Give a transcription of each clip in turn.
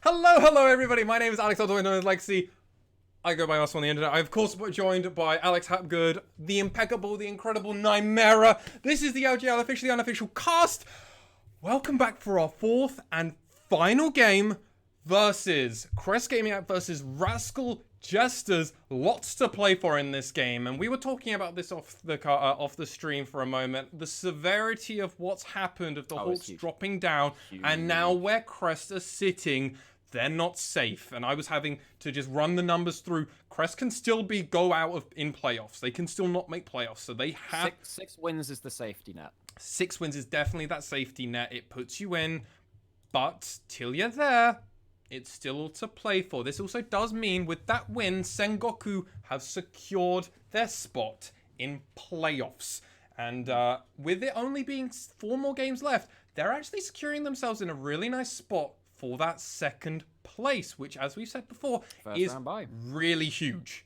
Hello everybody, my name is Alex, otherwise known as Lexi. I go by Us on the internet. I of course joined by Alex Hapgood, the impeccable, the incredible Nymera. This is the LJL officially unofficial cast. Welcome back for our fourth and final game versus Crest Gaming App versus Rascal Jesters. Lots to play for in this game, and we were talking about this off the stream for a moment. The severity of what's happened, of the Hawks dropping down, and now where Crest are sitting, they're not safe. And I was having to just run the numbers through. Crest can still go out in playoffs. They can still not make playoffs, so they have six wins is the safety net. 6 wins is definitely that safety net. It puts you in, but till you're there, it's still all to play for. This also does mean with that win, Sengoku have secured their spot in playoffs. And with it only being 4 more games left, they're actually securing themselves in a really nice spot for that second place, which, as we've said before, is really huge.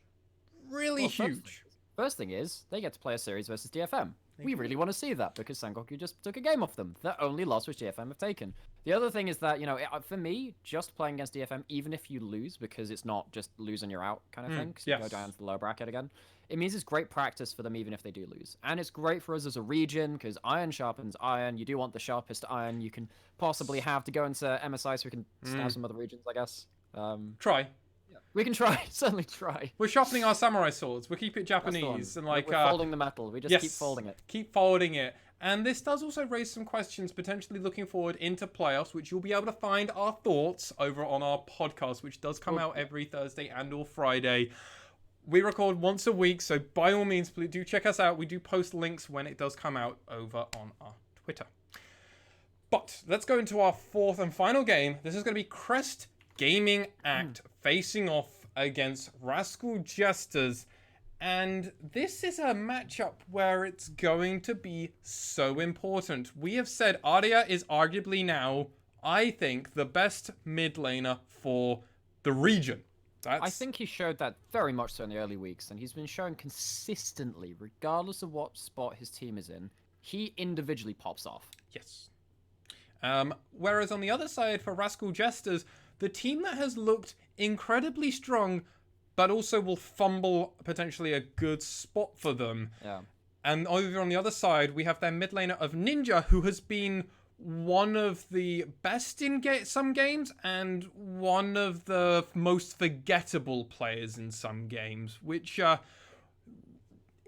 Really huge. First thing is, they get to play a series versus DFM. We really want to see that because Sengoku just took a game off them. Their only loss which DFM have taken. The other thing is that, you know, for me, just playing against DFM, even if you lose, because it's not just lose and you're out kind of thing, because you go down to the lower bracket again, it means it's great practice for them even if they do lose. And it's great for us as a region, because iron sharpens iron. You do want the sharpest iron you can possibly have to go into MSI so we can stab some other regions, I guess. Try. We can try, certainly try. We're sharpening our samurai swords. We keep it Japanese and like we're folding the metal. We just keep folding it. Keep folding it. And this does also raise some questions, potentially looking forward into playoffs, which you'll be able to find our thoughts over on our podcast, which does come out every Thursday and or Friday. We record once a week, so by all means, please do check us out. We do post links when it does come out over on our Twitter. But let's go into our fourth and final game. This is going to be Crest Gaming Act facing off against Rascal Jesters, and this is a matchup where it's going to be so important. We have said Arya is arguably now, I think, the best mid laner for the region. I think he showed that very much so in the early weeks, and he's been showing consistently, regardless of what spot his team is in, he individually pops off. Yes. Whereas on the other side for Rascal Jesters, the team that has looked incredibly strong, but also will fumble potentially a good spot for them. Yeah. And over on the other side, we have their mid laner of Ninja, who has been one of the best in some games and one of the most forgettable players in some games, which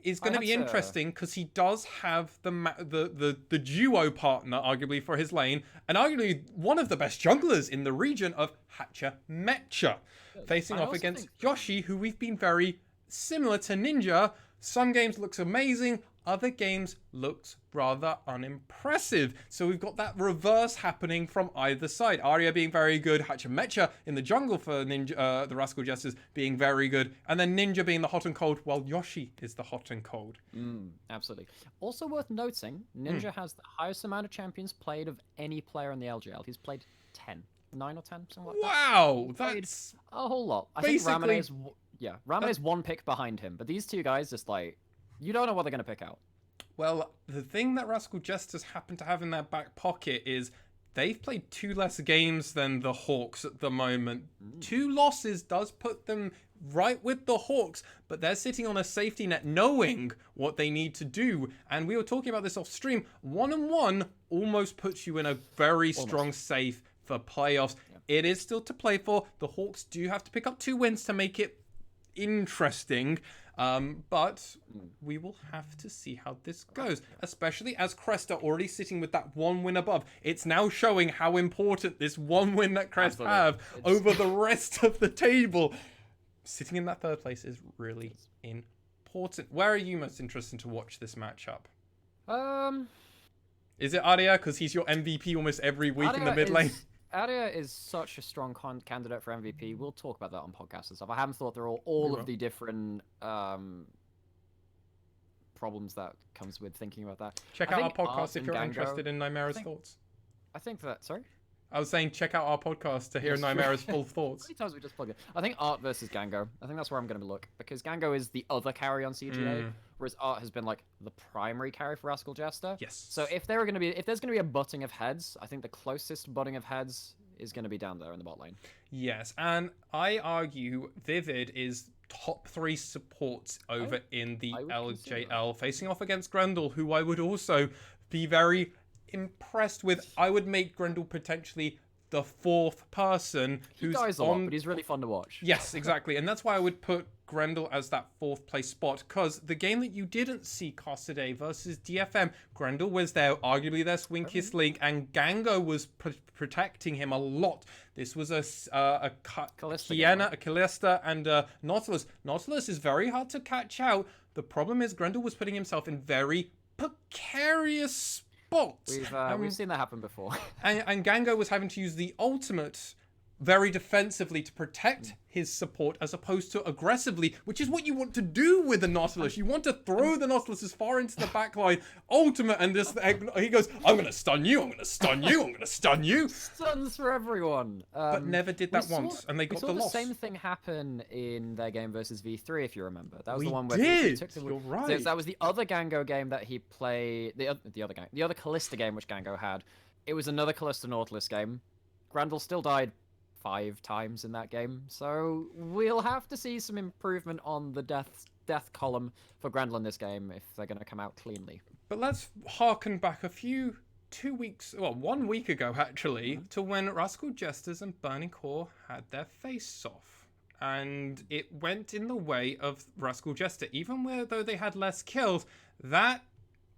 is going to be interesting because he does have the duo partner, arguably, for his lane, and arguably one of the best junglers in the region of Hacha Mecha, facing off against Yoshi, who we've been very similar to Ninja. Some games looks amazing, other games looks rather unimpressive. So we've got that reverse happening from either side. Arya being very good, Hacha Mecha in the jungle for Ninja, the Rascal Jesters being very good, and then Ninja being the hot and cold, while Yoshi is the hot and cold. Absolutely. Also worth noting, Ninja has the highest amount of champions played of any player in the LJL. He's played 10. 9 or 10, something like that. Wow, that's a whole lot. I think Ramune is one pick behind him, but these two guys just like, you don't know what they're going to pick out. Well, the thing that Rascal Jesters happen to have in their back pocket is they've played 2 less games than the Hawks at the moment. 2 losses does put them right with the Hawks, but they're sitting on a safety net knowing what they need to do. And we were talking about this off stream. 1-1 almost puts you in a very strong safe for playoffs. It is still to play for. The Hawks do have to pick up 2 wins to make it interesting. But we will have to see how this goes, especially as Crest are already sitting with that 1 win above. It's now showing how important this 1 win that Crest have over the rest of the table. Sitting in that 3rd place is really important. Where are you most interested to watch this matchup? Is it Arya? Because he's your MVP almost every week in the mid lane. Arya is such a strong candidate for MVP. We'll talk about that on podcasts and stuff. I haven't thought through all of the different problems that comes with thinking about that. Check out our podcast if you're interested in Nymera's thoughts. I think that... Sorry? I was saying check out our podcast to hear Nymera's full thoughts. How many times we just plug it? I think Art versus Gango. I think that's where I'm going to look. Because Gango is the other carry on CGA, whereas Art has been like the primary carry for Rascal Jester. Yes. So if there's going to be a butting of heads, I think the closest butting of heads is going to be down there in the bot lane. Yes, and I argue Vivid is top 3 supports over in the LJL, facing off against Grendel, who I would also be very impressed with. I would make Grendel potentially the 4th person who's dies a lot, but he's really fun to watch. Yes, exactly. And that's why I would put Grendel as that 4th place spot, because the game that you didn't see cast today versus DFM, Grendel was there, arguably their swinkiest link, and Gango was protecting him a lot. This was a Kiana, a Callista, and a Nautilus. Nautilus is very hard to catch out. The problem is Grendel was putting himself in very precarious spots. We've seen that happen before. and Gango was having to use the ultimate very defensively to protect his support as opposed to aggressively, which is what you want to do with the Nautilus. You want to throw the Nautilus as far into the backline, ultimate, and just he goes, I'm going to stun you, I'm going to stun you, I'm going to stun you. Stuns for everyone. But never did that once, and they got the loss. We saw the same thing happen in their game versus V3, if you remember. That was the one where he took the... You're right. So that was the other Gango game that he played, the other Callista game which Gango had. It was another Callista Nautilus game. Grendel still died 5 times in that game, so we'll have to see some improvement on the death column for Grendel in this game if they're going to come out cleanly. But let's harken back 1 week ago actually, to when Rascal, Jesters and Burning Core had their face-off, and it went in the way of Rascal Jester. Even though they had less kills, that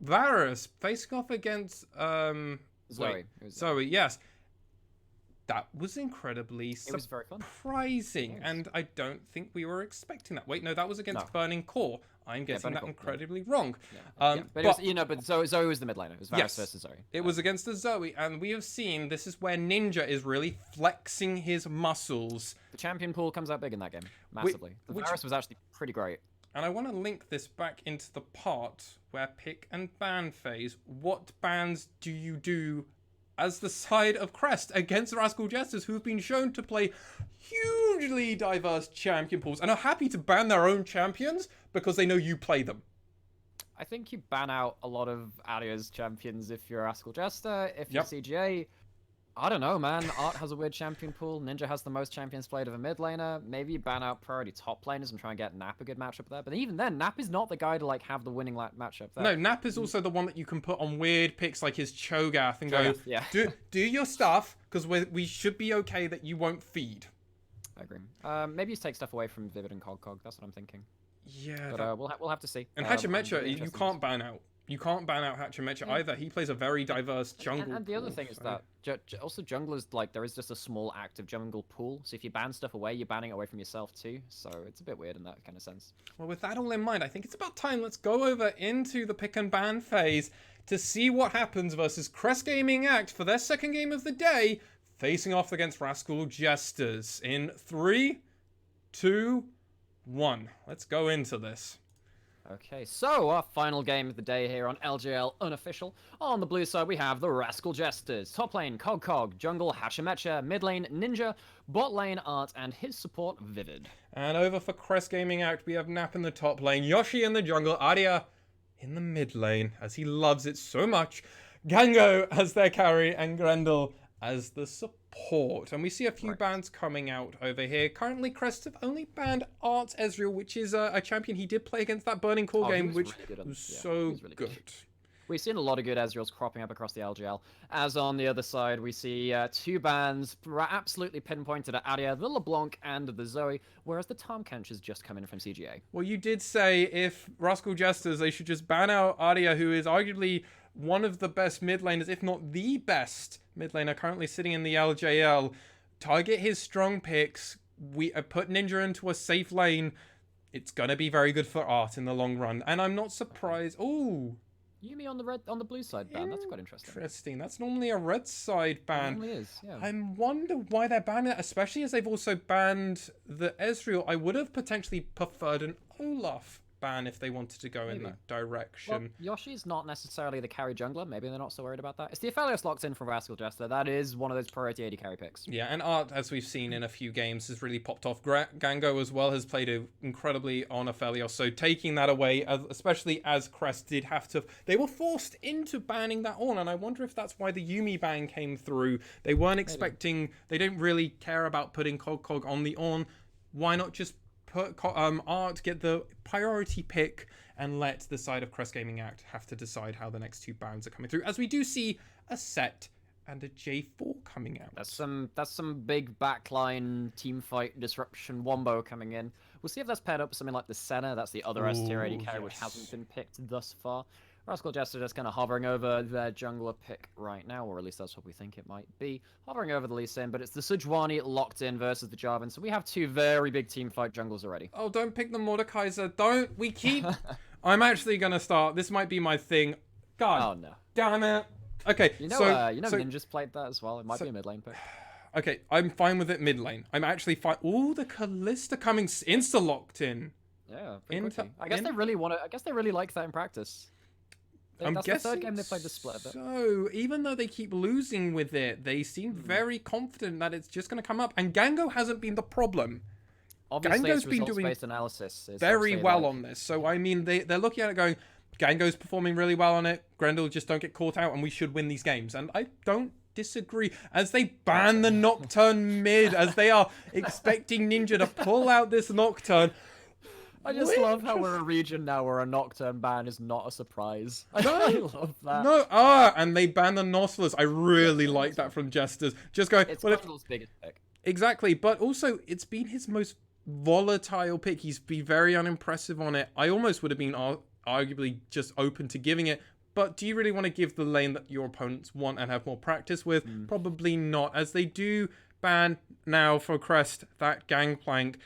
Varus facing off against Zoe, yes. That was incredibly surprising, and I don't think we were expecting that. Wait, no, that was against Burning Core. I'm guessing that incredibly wrong. But Zoe was the mid laner. It was Varus versus Zoe. It was against the Zoe, and we have seen this is where Ninja is really flexing his muscles. The champion pool comes out big in that game, massively. The Varus was actually pretty great. And I want to link this back into the part where pick and ban phase. What bans do you do as the side of Crest against Rascal Jesters, who've been shown to play hugely diverse champion pools and are happy to ban their own champions because they know you play them? I think you ban out a lot of Aria's champions if you're Rascal Jester, if you're CGA. I don't know, man. Art has a weird champion pool. Ninja has the most champions played of a mid laner. Maybe you ban out priority top laners and try and get Nap a good matchup there. But even then, Nap is not the guy to have the winning matchup there. No, Nap is also the one that you can put on weird picks like his Cho'Gath and go, do your stuff, because we should be okay that you won't feed. I agree. Maybe you take stuff away from Vivid and Cog. That's what I'm thinking. Yeah. But we'll have to see. And Hachimecha, you can't ban out. You can't ban out Hachimecha either. He plays a very diverse jungle. And the other thing is that also junglers, there is just a small active jungle pool. So if you ban stuff away, you're banning it away from yourself too. So it's a bit weird in that kind of sense. Well, with that all in mind, I think it's about time. Let's go over into the pick and ban phase to see what happens versus Crest Gaming Act for their second game of the day, facing off against Rascal Jesters in 3, 2, 1. Let's go into this. Okay, so our final game of the day here on LJL Unofficial. On the blue side, we have the Rascal Jesters. Top lane, Cog, jungle, Hachimecha, mid lane, Ninja, bot lane, Art, and his support, Vivid. And over for Crest Gaming Act, we have Nap in the top lane, Yoshi in the jungle, Arya in the mid lane, as he loves it so much, Gango as their carry, and Grendel as the support. And we see a few bans coming out over here. Currently, Crest have only banned Art Ezreal, which is a champion he did play against that Burning Core game, which was so good. We've seen a lot of good Ezreals cropping up across the LGL. As on the other side, we see 2 bans absolutely pinpointed at Arya, the LeBlanc, and the Zoe, whereas the Tahm Kench has just come in from CGA. Well, you did say if Rascal Jesters, they should just ban out Arya, who is arguably one of the best mid laners, if not the best mid laner currently sitting in the LJL. Target his strong picks. We put Ninja into a safe lane. It's gonna be very good for Art in the long run, and I'm not surprised. Ooh, Yuumi on the blue side ban. That's quite interesting. Interesting. That's normally a red side ban. It normally is, yeah. I wonder why they're banning it, especially as they've also banned the Ezreal. I would have potentially preferred an Olaf ban if they wanted to go in that direction. Well, Yoshi's not necessarily the carry jungler. Maybe they're not so worried about that. It's the Aphelios locked in from Rascal Jester. That is one of those priority AD carry picks. Yeah, and Art, as we've seen in a few games, has really popped off. Gango as well has played incredibly on Aphelios, so taking that away, especially as Crest did have to... They were forced into banning that on, and I wonder if that's why the Yuumi ban came through. They weren't expecting... They didn't really care about putting Cog on the on. Why not just put Art, get the priority pick, and let the side of Crest Gaming Act have to decide how the next two bans are coming through, as we do see a set and a J4 coming out. That's some big backline team fight disruption wombo coming in. We'll see if that's paired up with something like the Senna. That's the other S tier AD carry which hasn't been picked thus far. Rascal Jester just kind of hovering over their jungler pick right now, or at least that's what we think it might be. Hovering over the Lee Sin, but it's the Sejuani locked in versus the Jarvan, so we have two very big team fight jungles already. Oh, don't pick the Mordekaiser. Don't. We keep... I'm actually going to start. This might be my thing. God. Oh, no. Damn it. Okay, so Ninja's played that as well. It might be a mid lane pick. Okay, I'm fine with it mid lane. I'm actually fine. Ooh, the Kalista coming insta locked in. Yeah, pretty quickly. I guess they really want to. I guess they really like that in practice. That's the third game they played the split a bit. So even though they keep losing with it, they seem very confident that it's just going to come up. And Gango hasn't been the problem. Obviously, Gango's been doing analysis very well on this. So I mean, they're looking at it going, Gango's performing really well on it. Grendel just don't get caught out, and we should win these games. And I don't disagree. As they ban the Nocturne mid, as they are expecting Ninja to pull out this Nocturne. I just love how we're a region now where a Nocturne ban is not a surprise. I love that. No, and they ban the Nautilus. I really like that from Jesters. Just going. It's Grendel's biggest pick. Exactly, but also it's been his most volatile pick. He's been very unimpressive on it. I almost would have been arguably just open to giving it. But do you really want to give the lane that your opponents want and have more practice with? Probably not, as they do ban now for Crest that Gangplank.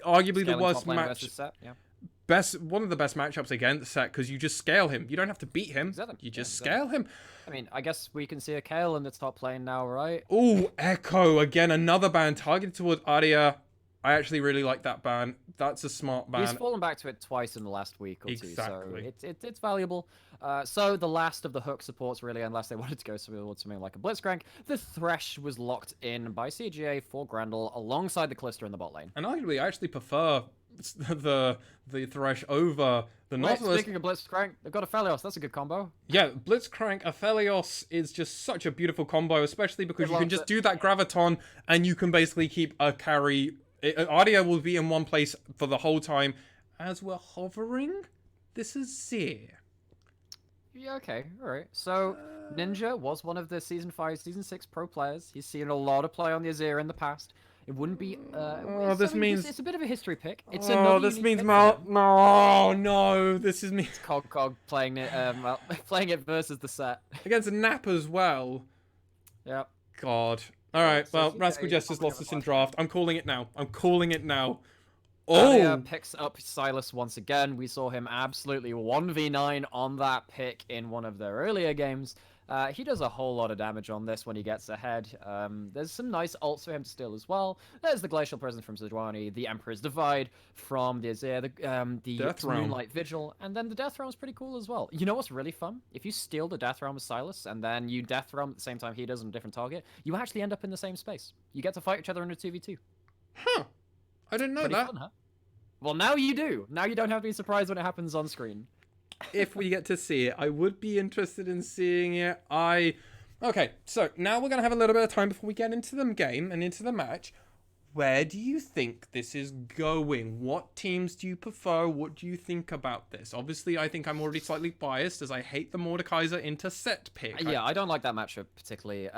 Arguably Scaling the worst match. One of the best matchups against Set, because you just scale him. You don't have to beat him. Exactly. You just scale him. I mean, I guess we can see a Kale in the top lane now, right? Oh, Echo again, another ban targeted towards Arya. I actually really like that ban. That's a smart ban. He's fallen back to it twice in the last week or two, so it's valuable. So the last of the hook supports, really, unless they wanted to go towards something like a Blitzcrank, the Thresh was locked in by CGA for Grendel alongside the Callister in the bot lane. And arguably, I actually prefer the Thresh over the Nautilus. Speaking of Blitzcrank, they've got Aphelios. That's a good combo. Yeah, Blitzcrank Aphelios is just such a beautiful combo, especially because you can just do that Graviton and you can basically keep a carry. Arya will be in one place for the whole time. As we're hovering, this is Seer. Yeah, okay, alright. So, Ninja was one of the Season 5, Season 6 pro players. He's seen a lot of play on the Azir in the past. It wouldn't be... It's a bit of a history pick. It's this means no, this is me. It's Cog playing it, playing it versus the set. Against a Nap as well. Yep. God. Alright, well, Rascal Jester's lost this in draft. I'm calling it now. Oh! Picks up Sylas once again. We saw him absolutely 1v9 on that pick in one of their earlier games. He does a whole lot of damage on this when he gets ahead. There's some nice ults for him to steal as well. There's the Glacial Prison from Sejuani, the Emperor's Divide from the Azir, the Moonlight Vigil, and then the Death Realm's pretty cool as well. You know what's really fun? If you steal the Death Realm with Sylas, and then you Death Realm at the same time he does on a different target, you actually end up in the same space. You get to fight each other in a 2v2. Huh. I didn't know that. Fun, huh? Well, now you do. Now you don't have to be surprised when it happens on screen. If we get to see it, I would be interested in seeing it. Okay, so now we're going to have a little bit of time before we get into the game and into the match. Where do you think this is going? What teams do you prefer? What do you think about this? Obviously, I think I'm already slightly biased as I hate the Mordekaiser into set pick. Yeah, I don't like that matchup particularly.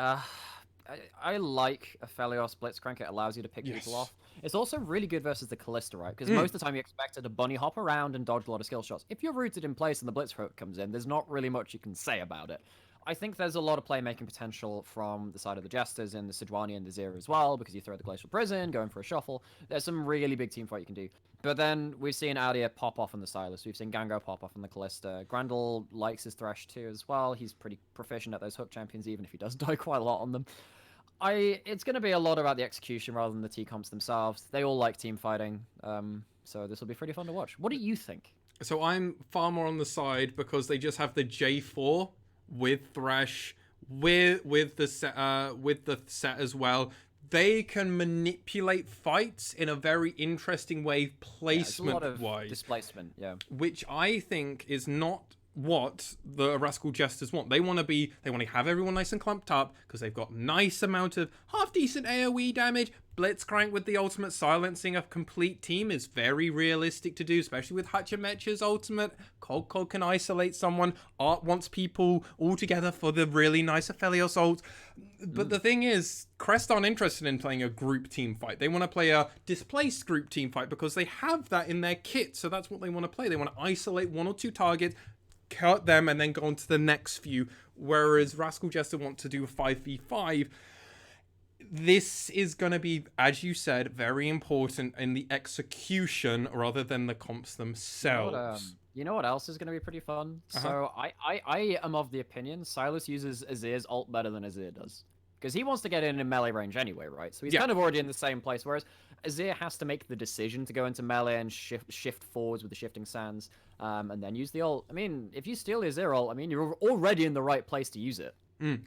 I like Aphelios Blitzcrank. It allows you to pick people off. It's also really good versus the Callister, right? Because most of the time you expected to bunny hop around and dodge a lot of skill shots. If you're rooted in place and the Blitz hook comes in, there's not really much you can say about it. I think there's a lot of playmaking potential from the side of the Jesters and the Sejuani and the Zero as well, because you throw the Glacial Prison, going for a shuffle. There's some really big team fight you can do. But then we've seen Arya pop off on the Sylas. We've seen Gango pop off on the Callister. Grendel likes his Thresh too as well. He's pretty proficient at those hook champions, even if he does die quite a lot on them. It's going to be a lot about the execution rather than the T-comps themselves. They all like team fighting, so this will be pretty fun to watch. What do you think? So I'm far more on the side because they just have the J4 with Thresh, with the set as well. They can manipulate fights in a very interesting way, placement wise. Displacement, yeah. Which I think is not what the Rascal Jesters want. They want to have everyone nice and clumped up because they've got nice amount of half decent AoE damage. Blitzcrank with the ultimate silencing a complete team is very realistic to do, especially with Hachimecha's ultimate. Cog can isolate someone. Art wants people all together for the really nice Aphelios ult. But the thing is, Crest aren't interested in playing a group team fight. They want to play a displaced group team fight because they have that in their kit. So that's what they want to play. They want to isolate 1 or 2 targets, cut them, and then go on to the next few. Whereas Rascal Jester want to do a 5v5. This is going to be, as you said, very important in the execution rather than the comps themselves. You know what else is going to be pretty fun? So I am of the opinion Silas uses Azir's ult better than Azir does. Because he wants to get in melee range anyway, right? So he's kind of already in the same place, whereas Azir has to make the decision to go into melee and shift forwards with the shifting sands, and then use the ult. I mean, if you steal the Azir ult, I mean, you're already in the right place to use it.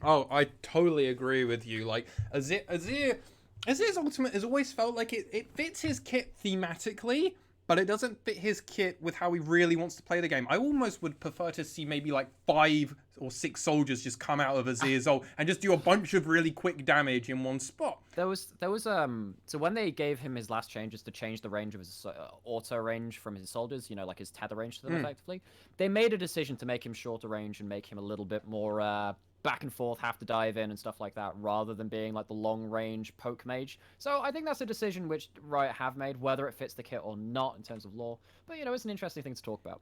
Oh, I totally agree with you. Like, Azir's ultimate has always felt like it fits his kit thematically, but it doesn't fit his kit with how he really wants to play the game. I almost would prefer to see maybe like 5 or 6 soldiers just come out of Azir's ult and just do a bunch of really quick damage in one spot. There was so when they gave him his last changes to change the range of his auto range from his soldiers, you know, like his tether range to them effectively, they made a decision to make him shorter range and make him a little bit more back and forth, have to dive in and stuff like that, rather than being like the long range poke mage. So I think that's a decision which Riot have made, whether it fits the kit or not in terms of lore. But you know, it's an interesting thing to talk about.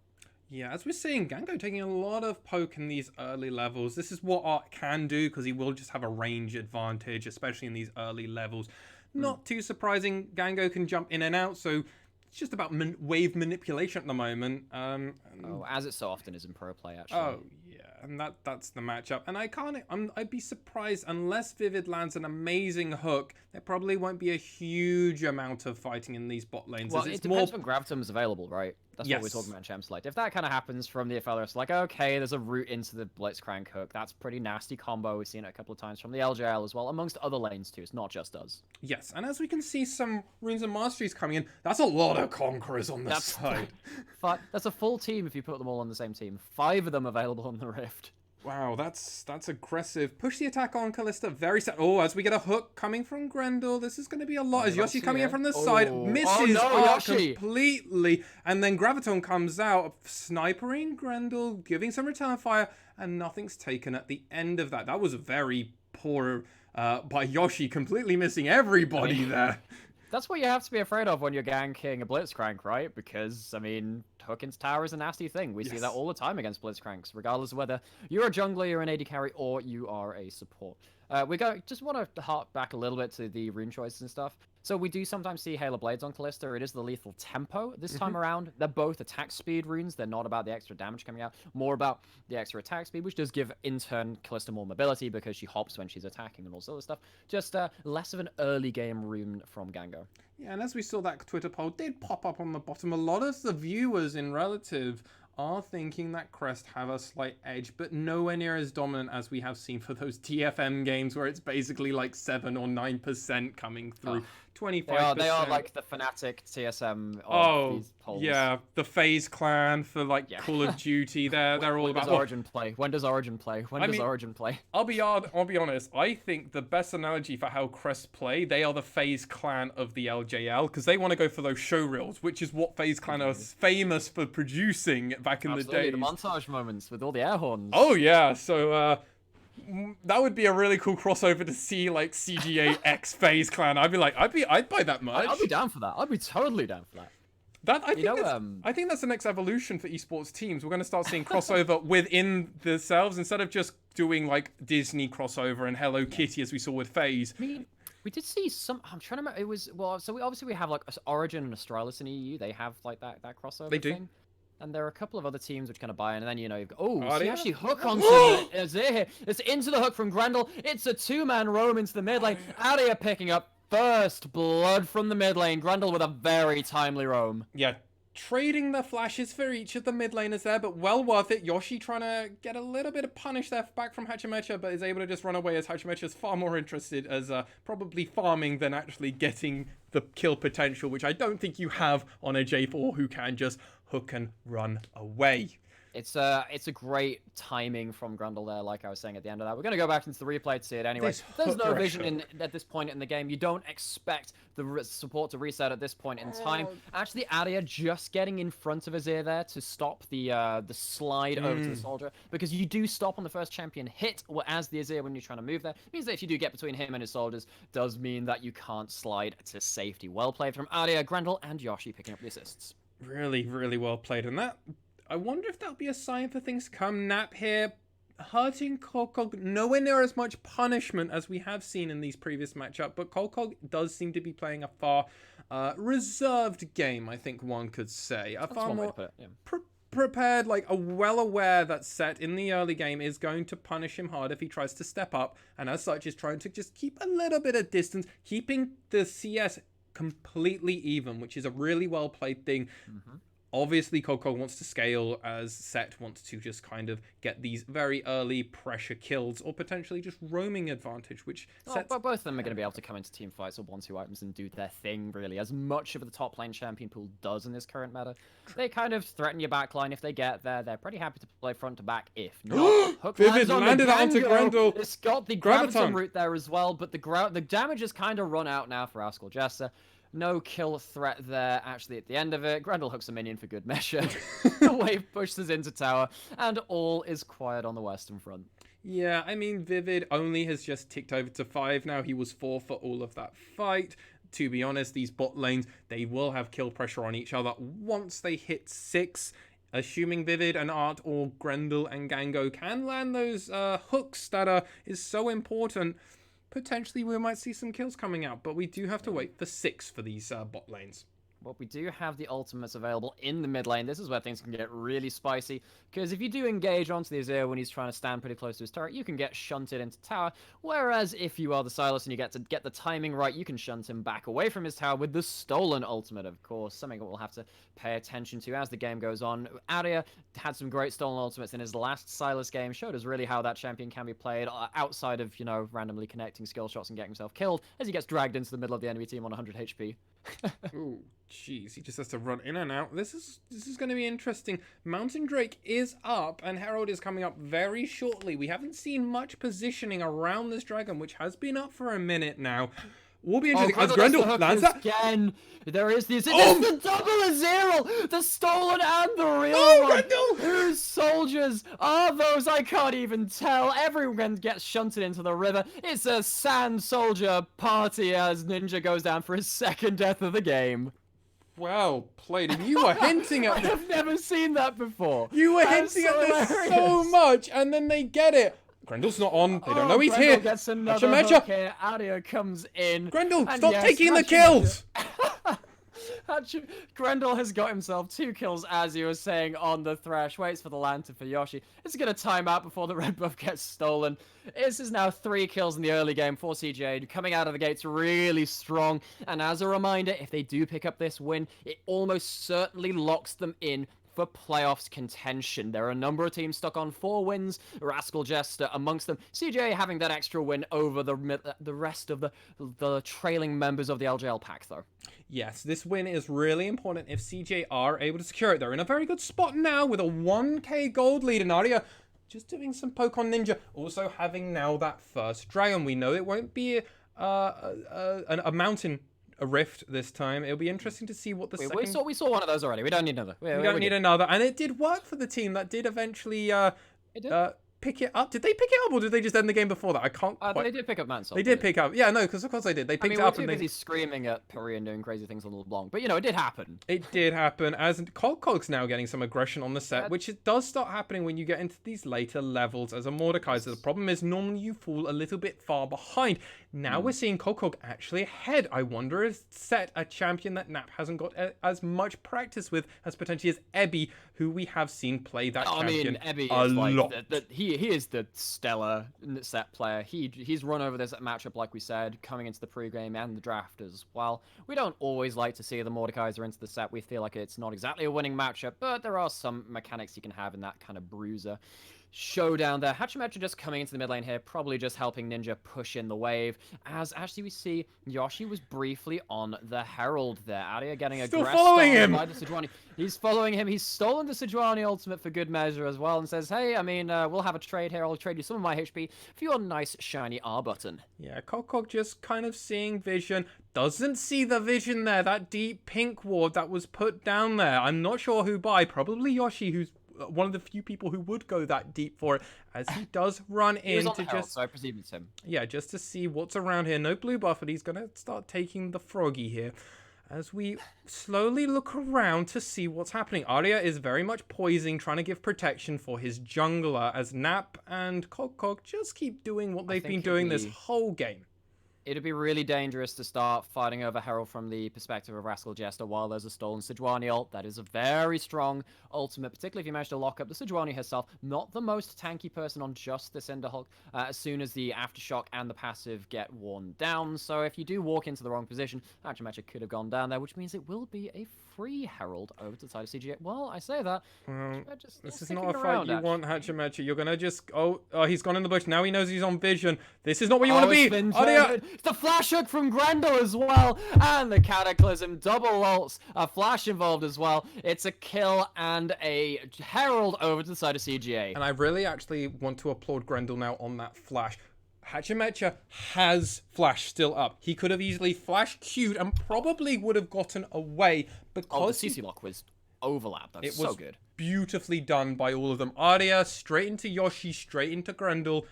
Yeah, as we're seeing, Gango taking a lot of poke in these early levels. This is what Art can do because he will just have a range advantage, especially in these early levels. Not too surprising. Gango can jump in and out, so it's just about wave manipulation at the moment. As it so often is in pro play, actually. Oh, yeah, and that's the matchup. And I'd be surprised unless Vivid lands an amazing hook. There probably won't be a huge amount of fighting in these bot lanes. Well, it depends when Gravitum is available, right? That's what we're talking about in Champ Select. If that kind of happens from the Aphelios, like, okay, there's a route into the Blitzcrank hook. That's pretty nasty combo. We've seen it a couple of times from the LJL as well, amongst other lanes too. It's not just us. Yes, and as we can see some Runes and Masteries coming in, that's a lot of Conquerors on the side. That's a full team if you put them all on the same team. 5 of them available on the Rift. Wow, that's aggressive. Push the attack on Kalista. Very sad. Oh, as we get a hook coming from Grendel, this is going to be a lot. As Yoshi coming in from the side, misses completely. And then Graviton comes out, snipering Grendel, giving some return fire, and nothing's taken at the end of that. That was very poor by Yoshi, completely missing everybody there. That's what you have to be afraid of when you're ganking a Blitzcrank, right? Because, I mean, hook into tower is a nasty thing. We see that all the time against Blitzcranks, regardless of whether you're a jungler, you're an AD carry, or you are a support. Just want to hark back a little bit to the rune choices and stuff. So we do sometimes see Halo Blades on Kalista. It is the lethal tempo this time around. They're both attack speed runes. They're not about the extra damage coming out, more about the extra attack speed, which does give, in turn, Kalista more mobility because she hops when she's attacking and all this other stuff. Just less of an early game rune from Gango. Yeah, and as we saw, that Twitter poll did pop up on the bottom. A lot of the viewers in relative are thinking that Crest have a slight edge, but nowhere near as dominant as we have seen for those TFM games where it's basically like 7 or 9% coming through. 25%. They are like the Fnatic TSM of these polls. Yeah, the FaZe clan for like Call of Duty. They're all about Origin play. When does Origin play? When does Origin play? I'll be honest. I think the best analogy for how Crest play, they are the FaZe clan of the LJL because they want to go for those show reels, which is what FaZe clan are famous for producing back in the days. The montage moments with all the air horns. Oh yeah, so that would be a really cool crossover to see, like CGA X FaZe clan. I'd buy that much. I'd be down for that. I'd be totally down for that. I think that's the next evolution for esports teams. We're going to start seeing crossover within themselves instead of just doing like Disney crossover and Hello Kitty as we saw with FaZe. I mean, we did see some. I'm trying to remember. It was so we have like Origin and Astralis in EU. They have like that crossover. They do. Thing. And there are a couple of other teams which kind of buy in, and then you've got so actually hook onto Azir here. It's into the hook from Grendel. It's a 2-man roam into the mid lane. Adia picking up first blood from the mid lane. Grendel with a very timely roam. Yeah, trading the flashes for each of the mid laners there, but well worth it. Yoshi trying to get a little bit of punish there back from Hachimecha, but is able to just run away as Hachimecha is far more interested as probably farming than actually getting the kill potential, which I don't think you have on a J4 who can just hook and run away. It's a great timing from Grundle there, like I was saying at the end of that. We're going to go back into the replay to see it anyway. There's no vision at this point in the game. You don't expect the support to reset at this point in time. Actually, Aria just getting in front of Azir there to stop the slide over to the soldier, because you do stop on the first champion hit as the Azir when you're trying to move there. It means that if you do get between him and his soldiers, does mean that you can't slide to safety. Well played from Aria, Grundle, and Yoshi picking up the assists. Really, really well played. And that, I wonder if that'll be a sign for things to come. Nap here, hurting Kolkog, nowhere near as much punishment as we have seen in these previous matchups, but Kolkog does seem to be playing a far reserved game, I think one could say. A far more prepared, like a well aware that Set in the early game is going to punish him hard if he tries to step up, and as such is trying to just keep a little bit of distance, keeping the CS completely even, which is a really well played thing. Obviously, Kolkog wants to scale as Set wants to just kind of get these very early pressure kills or potentially just roaming advantage, which but both of them are going to be able to come into team fights or 1-2 items and do their thing, really, as much of the top lane champion pool does in this current meta. They kind of threaten your backline if they get there. They're pretty happy to play front to back if not. Hook Vivid landed onto Grendel. It's got the Graviton route there as well, but the damage has kind of run out now for Rascal Jester. No kill threat there, actually, at the end of it. Grendel hooks a minion for good measure. The wave pushes into tower, and all is quiet on the western front. Yeah, I mean, Vivid only has just ticked over to 5 now. He was 4 for all of that fight. To be honest, these bot lanes, they will have kill pressure on each other once they hit 6. Assuming Vivid and Art or Grendel and Gango can land those hooks that is so important, potentially we might see some kills coming out, but we do have to wait for 6 for these bot lanes. Well, we do have the ultimates available in the mid lane. This is where things can get really spicy, because if you do engage onto the Azir when he's trying to stand pretty close to his turret, you can get shunted into tower, whereas if you are the Sylas and you get to get the timing right, you can shunt him back away from his tower with the stolen ultimate, of course, something that we'll have to pay attention to as the game goes on. Aria had some great stolen ultimates in his last Sylas game, showed us really how that champion can be played outside of, you know, randomly connecting skill shots and getting himself killed as he gets dragged into the middle of the enemy team on 100 HP. Ooh, jeez, he just has to run in and out. This is going to be interesting. Mountain Drake is up, and Herald is coming up very shortly. We haven't seen much positioning around this dragon, which has been up for a minute now. Will be interesting. As Grendel lands that again. There is this. It's the double Azir, the stolen and the real one. Grendel! Whose soldiers are those? I can't even tell. Everyone gets shunted into the river. It's a sand soldier party as Ninja goes down for his second death of the game. Well played. And you were hinting at this. I've never seen that before. You were hinting at this so much, and then they get it. Grendel's not on. They don't know he's Grendel here. Gets another hook here. Aria comes in. Grendel, stop taking the kills. Grendel has got himself 2 kills, as you were saying, on the Thresh. Waits for the lantern for Yoshi. It's going to time out before the red buff gets stolen. This is now 3 kills in the early game for CGA. Coming out of the gates really strong. And as a reminder, if they do pick up this win, it almost certainly locks them in for playoffs contention. There are a number of teams stuck on 4 wins, Rascal Jester amongst them. CGA having that extra win over the rest of the trailing members of the LJL pack, though. Yes, this win is really important if CGA are able to secure it. They're in a very good spot now with a 1k gold lead, and Aria just doing some poke on Ninja. Also having now that first dragon. We know it won't be a mountain rift this time. It'll be interesting to see what the second... We saw one of those already. We don't need another. We don't need another. And it did work for the team that did eventually pick it up. Did they pick it up, or did they just end the game before that? I can't quite... They did pick up Mansell. They did pick up. Yeah, no, because of course they did. They picked it up and they... busy screaming at Puri and doing crazy things on LeBlanc. But, you know, it did happen. It did happen. As Kolkog's now getting some aggression on the set, which it does start happening when you get into these later levels as a Mordekaiser. The problem is normally you fall a little bit far behind. Now we're seeing Kolkog actually ahead. I wonder if Set, a champion that Nap hasn't got as much practice with as potentially as Ebby, who we have seen play that champion Ebby a is lot. he he is the stellar set player. He's run over this matchup, like we said, coming into the pregame and the draft as well. We don't always like to see the Mordekaiser into the set. We feel like it's not exactly a winning matchup, but there are some mechanics you can have in that kind of bruiser showdown there. Hachimetra just coming into the mid lane here, probably just helping Ninja push in the wave. As actually we see Yoshi was briefly on the Herald there. Aria getting Still aggressed following him. by the Sejuani. He's following him. He's stolen the Sejuani ultimate for good measure as well, and says, hey, I mean, we'll have a trade here. I'll trade you some of my HP for your nice shiny R button. Yeah, Kokok just kind of seeing vision. Doesn't see the vision there. That deep pink ward that was put down there. I'm not sure who by. Probably Yoshi, who's one of the few people who would go that deep for it, as he does run in to just... so I presume it's him. Yeah, just to see what's around here. No blue buff, but he's going to start taking the froggy here. As we slowly look around to see what's happening. Arya is very much poising, trying to give protection for his jungler, as Nap and Kokok just keep doing what they've been doing this whole game. It'd be really dangerous to start fighting over Herald from the perspective of Rascal Jester while there's a stolen Sejuani ult. That is a very strong ultimate, particularly if you manage to lock up the Sejuani herself. Not the most tanky person on just the Cinderhulk as soon as the Aftershock and the passive get worn down. So if you do walk into the wrong position, Hachimetra could have gone down there, which means it will be a free Herald over to the side of CGA. Well, I say that. This is not a fight you want, Hachimetra. You're going to just... Oh, he's gone in the bush. Now he knows he's on vision. This is not what you want to be. Arya! The flash hook from Grendel as well, and the Cataclysm double ults, a flash involved as well. It's a kill and a Herald over to the side of CGA. And I really actually want to applaud Grendel now on that flash. Hachimetra has flash still up. He could have easily flash queued and probably would have gotten away because the CC lock was overlap. That's so good. Beautifully done by all of them. Arya straight into Yoshi, straight into Grendel.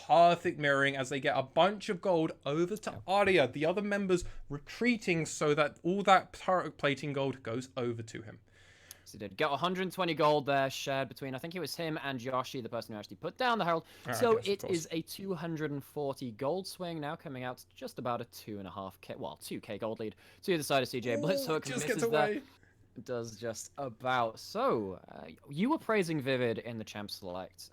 Perfect mirroring as they get a bunch of gold over to Arya. The other members retreating so that all that turret plating gold goes over to him. So he did get 120 gold there shared between, I think it was him and Yoshi, the person who actually put down the Herald. So it is a 240 gold swing now, coming out to just about a 2k gold lead to the side of CJ. Blitzhook just misses gets away. Does just about. So you were praising Vivid in the Champ Select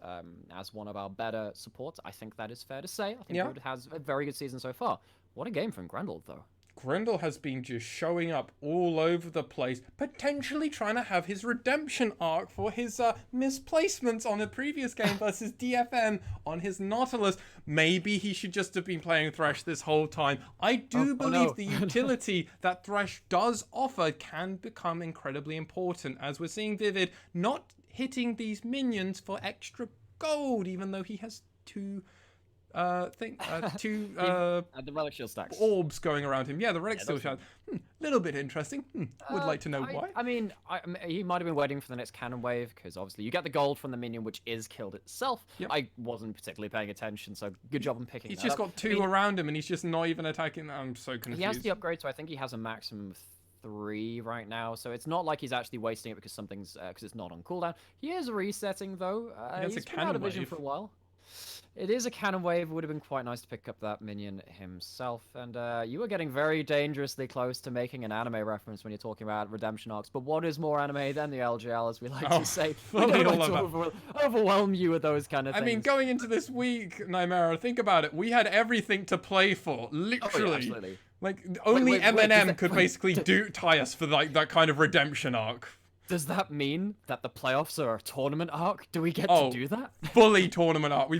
as one of our better supports. I think that is fair to say. I think Vivid has a very good season so far. What a game from Grendel, though. Grendel has been just showing up all over the place, potentially trying to have his redemption arc for his misplacements on a previous game versus DFM on his Nautilus. Maybe he should just have been playing Thresh this whole time. I do believe the utility that Thresh does offer can become incredibly important, as we're seeing Vivid not hitting these minions for extra gold, even though he has two... the relic shield stacks. Orbs going around him. Yeah, the relic shield stacks. Little bit interesting. Would like to know why. I mean, he might have been waiting for the next cannon wave, because obviously you get the gold from the minion, which is killed itself. Yep. I wasn't particularly paying attention, so good job on picking He's that just up. got two around him, and he's just not even attacking. I'm so confused. He has the upgrade, so I think he has a maximum of 3 right now, so it's not like he's actually wasting it because because it's not on cooldown. He is resetting though. He's been out of vision for a while. It is a cannon wave. It would have been quite nice to pick up that minion himself. And you were getting very dangerously close to making an anime reference when you're talking about redemption arcs. But what is more anime than the LJL, as we like to say? We don't like to overwhelm you with those kind of things. I mean, going into this week, Nymera, think about it. We had everything to play for, literally. Oh, yeah, absolutely. Like, only Eminem could basically tie us for like that kind of redemption arc. Does that mean that the playoffs are a tournament arc? Do we get to do that? Fully tournament arc. We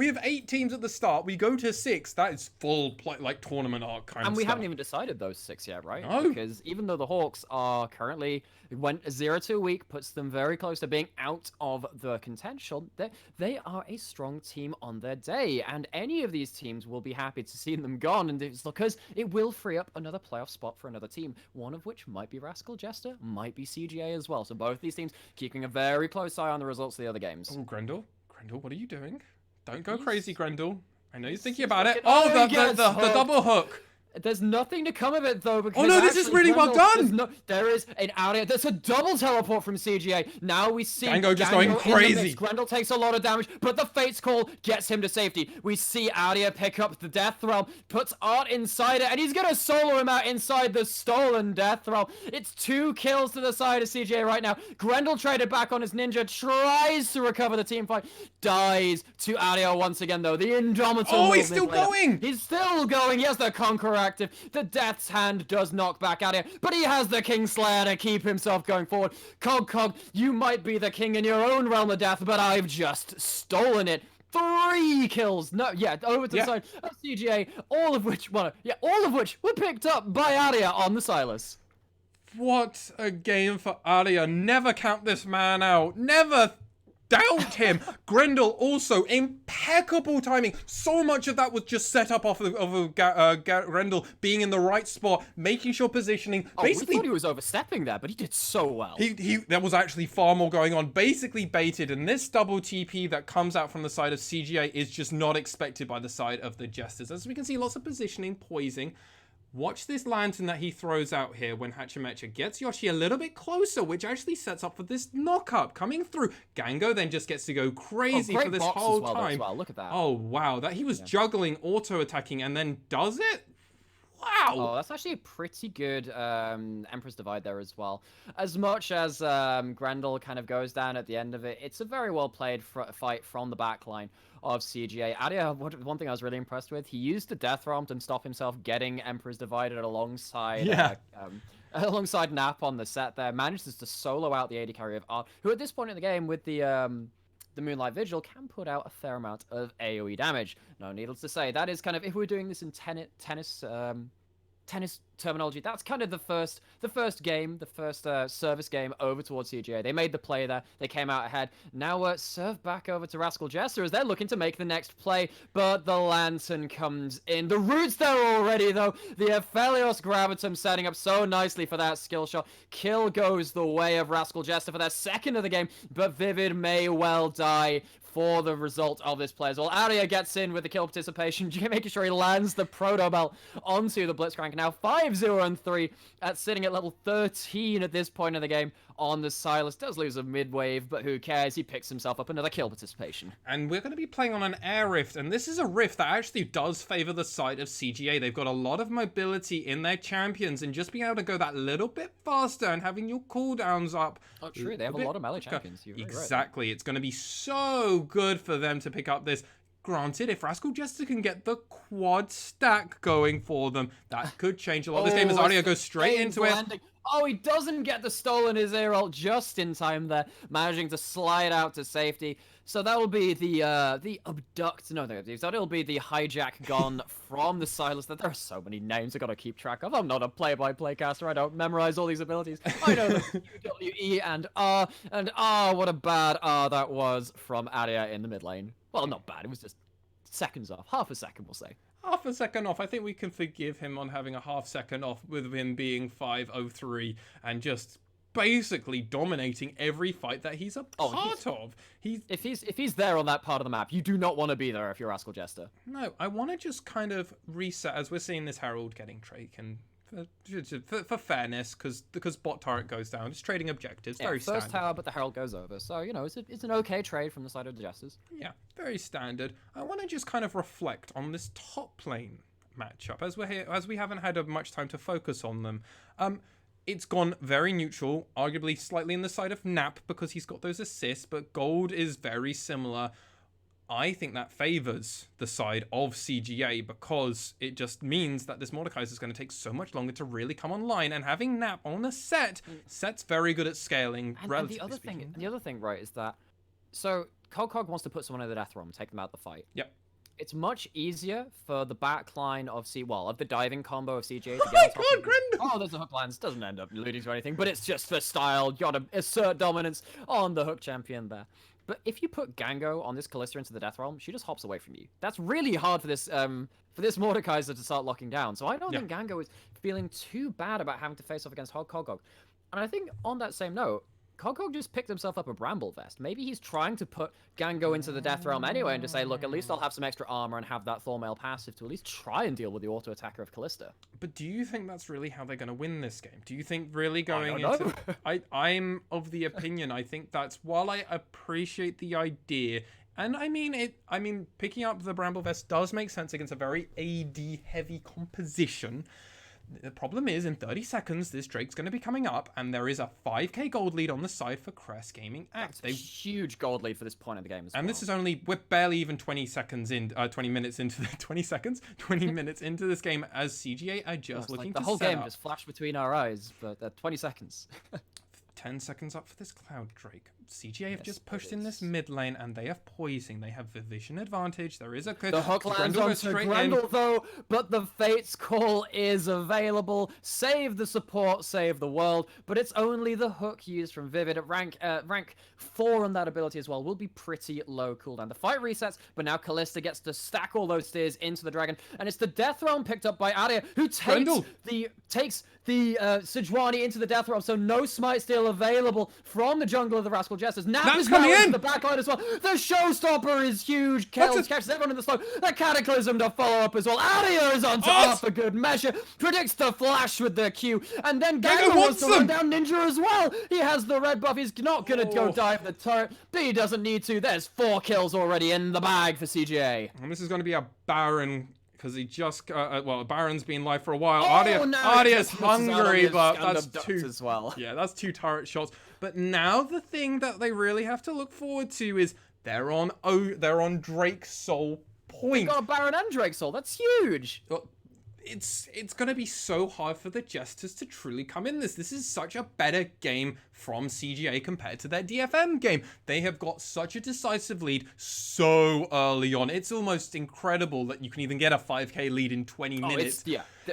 have 8 teams at the start. We go to 6. That is full like tournament arc kind of stuff. And we haven't even decided those 6 yet, right? No. Because even though the Hawks are currently went 0-2 a week, puts them very close to being out of the contention, they are a strong team on their day, and any of these teams will be happy to see them gone, and it's because it will free up another playoff spot for another team, one of which might be Rascal Jester, might be CGA as well. So both these teams keeping a very close eye on the results of the other games. Oh, Grendel, what are you doing? Don't go crazy, Grendel. I know you're thinking about it. Oh, the double hook. There's nothing to come of it though, because Oh no, this is really well done! There is an area. There's a double teleport from CGA. Now we see Gango just going crazy. Grendel takes a lot of damage, but the Fate's Call gets him to safety. We see Aria pick up the Death Realm, puts Art inside it, and he's gonna solo him out inside the stolen Death Realm. It's 2 kills to the side of CGA right now. Grendel traded back on his ninja, tries to recover the team fight, dies to Aria once again though. The Indomitable. Oh, he's still going! He's still going. He has the Conqueror active. The Death's Hand does knock back at it, but he has the Kingslayer to keep himself going forward. Cog, you might be the king in your own realm of death, but I've just stolen it. 3 kills. No, yeah, over to the side of CGA, all of which were picked up by Aria on the Silas. What a game for Aria. Never count this man out. Never doubt him. Grendel also impeccable timing. So much of that was just set up off of Grendel being in the right spot, making sure positioning. Oh, basically, we thought he was overstepping there, but he did so well. There was actually far more going on. Basically baited, and this double TP that comes out from the side of CGA is just not expected by the side of the Jesters. As we can see, lots of positioning, poising. Watch this lantern that he throws out here when Hachimecha gets Yoshi a little bit closer, which actually sets up for this knock-up coming through. Gango then just gets to go crazy for this whole time. Look at that. Oh, wow. That he was juggling, auto-attacking, and then does it? Wow. Oh, that's actually a pretty good Emperor's Divide there as well. As much as Grendel kind of goes down at the end of it, it's a very well played fight from the backline of CGA. Aria, one thing I was really impressed with, he used the Death Realm to stop himself getting Emperor's Divided alongside alongside Nap on the set there. Manages to solo out the AD carry of Art, who at this point in the game with the Moonlight Vigil can put out a fair amount of AoE damage. No, needless to say, that is kind of, if we're doing this in tennis terminology, that's kind of the first game, the first service game over towards CGA. They made the play there. They came out ahead. Now serve back over to Rascal Jester as they're looking to make the next play, but the Lantern comes in. The root's there already, though. The Aphelios Gravitum setting up so nicely for that skill shot. Kill goes the way of Rascal Jester for their second of the game, but Vivid may well die for the result of this play as well. Aria gets in with the kill participation, making sure he lands the Proto Belt onto the Blitzcrank. Now 5-0-3 sitting at level 13 at this point in the game on the Silas. Does lose a mid-wave, but who cares? He picks himself up another kill participation. And we're going to be playing on an air rift, and this is a rift that actually does favor the side of CGA. They've got a lot of mobility in their champions, and just being able to go that little bit faster and having your cooldowns up. Oh, true. They have a lot of melee champions. Exactly. It's going to be so good for them to pick up this. Granted, if Rascal Jester can get the quad stack going for them, that could change a lot. This game as Aria goes straight into it. Oh, he doesn't get the stolen his air ult just in time there, managing to slide out to safety. So that will be the abduct. No, that'll be the hijack gone from the Silas. There are so many names I gotta keep track of. I'm not a play-by-play caster. I don't memorize all these abilities. I know the W, E, and R. And what a bad R that was from Aria in the mid lane. Well, not bad. It was just seconds off. Half a second, we'll say. Half a second off. I think we can forgive him on having a half second off with him being 5-0-3 and just basically dominating every fight that he's a part of. If he's there on that part of the map, you do not want to be there if you're Rascal Jester. No, I want to just kind of reset as we're seeing this Herald getting taken. For fairness, because bot turret goes down, it's trading objectives. Very standard. First tower, but the Herald goes over. So, you know, it's an okay trade from the side of the Jesters. Yeah, very standard. I want to just kind of reflect on this top lane matchup as we're here, as we haven't had much time to focus on them. It's gone very neutral, arguably slightly in the side of Nap because he's got those assists, but Gold is very similar. I think that favors the side of CGA because it just means that this Mordekaiser is going to take so much longer to really come online, and having Nap on the set's very good at scaling. And the other thing, right, is that so Cog wants to put someone in the death realm, take them out the fight. Yep. It's much easier for the backline of of the diving combo of CGA to get on top of Grendel! Oh, there's a hook lance. Doesn't end up looting to anything, but it's just for style. You gotta assert dominance on the hook champion there. But if you put Gango on this Kalista into the Death Realm, she just hops away from you. That's really hard for this Mordekaiser to start locking down. So I don't think Gango is feeling too bad about having to face off against Cog. And I think on that same note, Cogcog just picked himself up a Bramble Vest. Maybe he's trying to put Gango into the Death Realm anyway and to say, look, at least I'll have some extra armor and have that Thormail passive to at least try and deal with the auto attacker of Callista. But do you think that's really how they're going to win this game? Do you think really going I don't into... know. I'm of the opinion, I think that's, while I appreciate the idea, and I mean, picking up the Bramble Vest does make sense against a very AD-heavy composition. The problem is, in 30 seconds, this Drake's going to be coming up, and there is a 5k gold lead on the side for Crest Gaming Act. That's a huge gold lead for this point of the game as well. And this is only, we're barely even 20 minutes into the 20 minutes into this game, as CGA are just looking like to the whole set game up. just flashed between our eyes, but 20 seconds. 10 seconds up for this Cloud Drake. CGA have Yes, just it pushed in is. this mid lane, and they have poising. They have the vision advantage. There is a The hook lands Grendel goes onto straight Grendel in. though, but the Fate's Call is available. Save the support, save the world, but it's only the hook used from Vivid at rank 4 on that ability as well. Will be pretty low cooldown. The fight resets, but now Callista gets to stack all those steers into the dragon, and it's the Death Realm picked up by Arya, who takes the Sejuani into the Death Realm, so no smite steal available from the jungle of the Rascal Jesters. Nap is coming going in! to the backline as well. The Showstopper is huge. Kills, catches everyone in the slow. The Cataclysm to follow up as well. Arya is on top for good measure. Predicts the flash with the Q. And then Gango wants to run down Ninja as well. He has the red buff. He's not going to go dive the turret, but he doesn't need to. There's 4 kills already in the bag for CGA. And this is going to be a Baron, because he just, Baron's been live for a while. Oh, no, Arya's hungry, but that's two too... as well. Yeah, that's 2 turret shots. But now the thing that they really have to look forward to is they're on Drake's soul point. Got a Baron and Drake Soul. That's huge. It's going to be so hard for the Jesters to truly come in this. This is such a better game from CGA compared to their DFM game. They have got such a decisive lead so early on. It's almost incredible that you can even get a 5k lead in 20 minutes.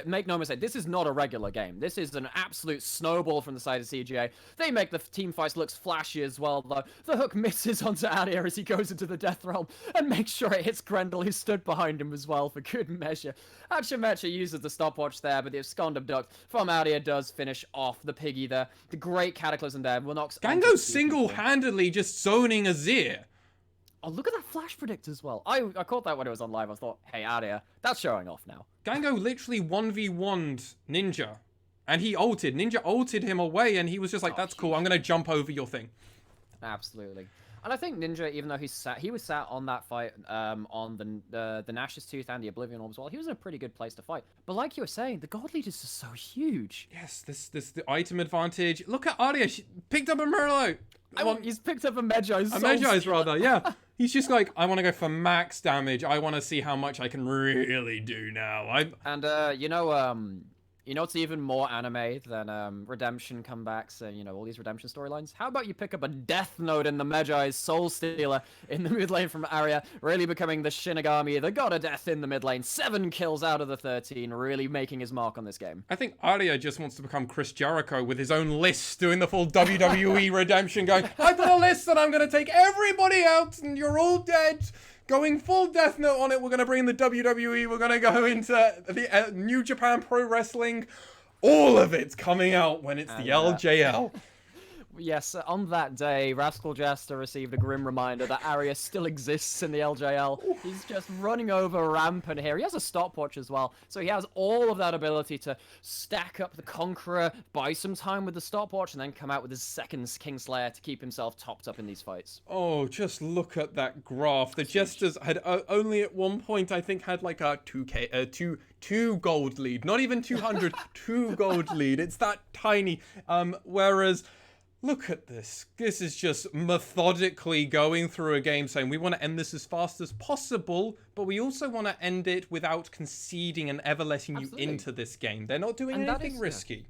Make no mistake, this is not a regular game. This is an absolute snowball from the side of CGA. They make the team fights look flashy as well, though. The hook misses onto Arya as he goes into the Death Realm and makes sure it hits Grendel, who stood behind him as well for good measure. Hachimecha uses the stopwatch there, but the Abscond Abduct from Arya does finish off the piggy there. The great Cataclysm there will knock... Gango single-handedly just zoning Azir. Oh, look at that flash predict as well. I caught that when it was on live. I thought, hey, Arya, that's showing off now. Gango literally 1v1'd Ninja, and he ulted. Ninja ulted him away, and he was just like, that's cool, I'm going to jump over your thing. Absolutely. And I think Ninja, even though he was sat on that fight on the Nash's Tooth and the Oblivion Orb as well, he was in a pretty good place to fight. But like you were saying, the gold lead is just so huge. Yes, the item advantage. Look at Arya, she picked up a Merlot. He's picked up a Medjai's. A Medjai's, rather, yeah. He's just like, I want to go for max damage. I want to see how much I can really do now. You know what's even more anime than redemption comebacks and, all these redemption storylines? How about you pick up a Death Note in the Medjai's Soul Stealer in the mid lane from Arya, really becoming the Shinigami, the God of Death in the mid lane. 7 kills out of the 13, really making his mark on this game. I think Arya just wants to become Chris Jericho with his own list, doing the full WWE redemption, going, I've got a list and I'm going to take everybody out and you're all dead. Going full Death Note on it. We're going to bring in the WWE. We're going to go into the New Japan Pro Wrestling. All of it's coming out when it's the LJL. Yes, on that day, Rascal Jester received a grim reminder that Arya still exists in the LJL. He's just running over rampant here. He has a stopwatch as well, so he has all of that ability to stack up the Conqueror, buy some time with the stopwatch, and then come out with his second Kingslayer to keep himself topped up in these fights. Oh, just look at that graph. The Jesters had only at one point, I think, had like a 2 gold lead. Not even 200, 2 gold lead. It's that tiny. Whereas... Look at this. This is just methodically going through a game saying we want to end this as fast as possible, but we also want to end it without conceding and ever letting you into this game. They're not doing anything risky.